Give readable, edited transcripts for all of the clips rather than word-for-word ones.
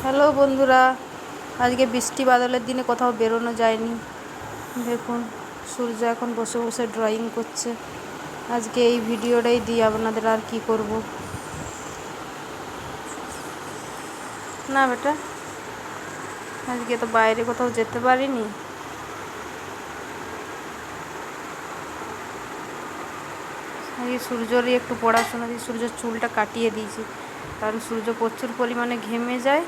Hello বন্ধুরা, আজকে বৃষ্টি বাদলের দিনে কোথাও বেরোনো যায়নি। দেখুন সূর্য এখন বসে বসে ড্রয়িং করছে। আজকে এই ভিডিওটাই দিই আপনাদের, আর কি করব না বেটা, আজকে তো বাইরে কোথাও যেতে পারিনি। আজকে সূর্যরই একটু পড়াশোনা দিয়ে সূর্যের চুলটা কাটিয়ে দিয়েছি, কারণ সূর্য প্রচুর পরিমাণে ঘেমে যায়,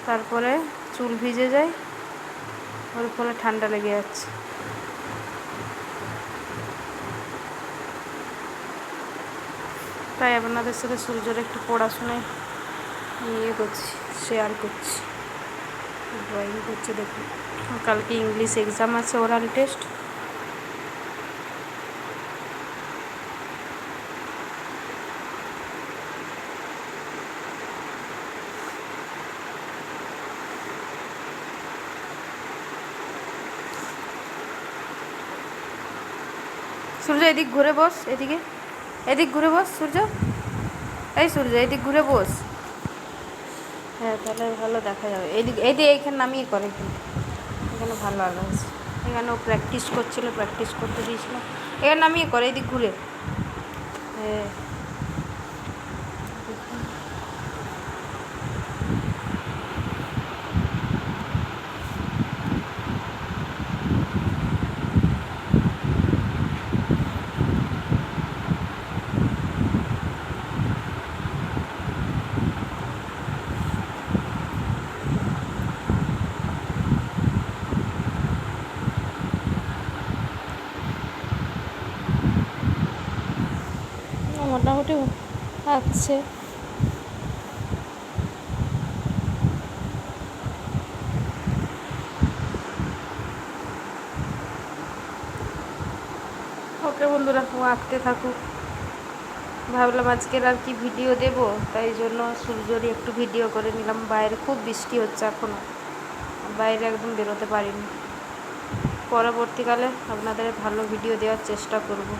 তারপরে চুল ভিজে যায়, ওর ফলে ঠান্ডা লেগে যাচ্ছে। তাই আপনাদের সাথে সূর্যের একটু পড়াশোনায় ইয়ে করছি, শেয়ার করছি। ড্রয়িং করছে দেখুন, কালকে ইংলিশ এক্সাম আছে, ওরাল টেস্ট। সূর্য এদিক ঘুরে বস, এদিক ঘুরে বস সূর্য, এই সূর্য এদিক ঘুরে বস। হ্যাঁ, তাহলে ভালো দেখা যাবে। এইখানে নামিয়ে করে, এখানে ভালো আলো আছে। এখানে ও প্র্যাকটিস করতে দিয়েছিল। এখানে নামিয়ে করে, এদিক ঘুরে। হ্যাঁ, মোটামুটি আছে। ওকে বন্ধুরা, ও আঁকতে থাকুক। ভাবলাম আজকের আর কি ভিডিও দেব, তাই জন্য সূর্যরই একটু ভিডিও করে নিলাম। বাইরে খুব বৃষ্টি হচ্ছে এখনও, বাইরে একদম বেরোতে পারিনি। পরবর্তীকালে আপনাদের ভালো ভিডিও দেওয়ার চেষ্টা করব।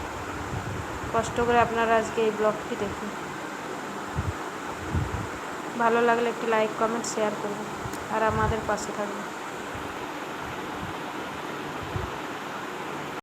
কষ্ট করে আপনারা আজকে এই ব্লগটি দেখুন। ভালো লাগলে একটি লাইক, কমেন্ট, শেয়ার করবেন আর আমাদের পাশে থাকবেন।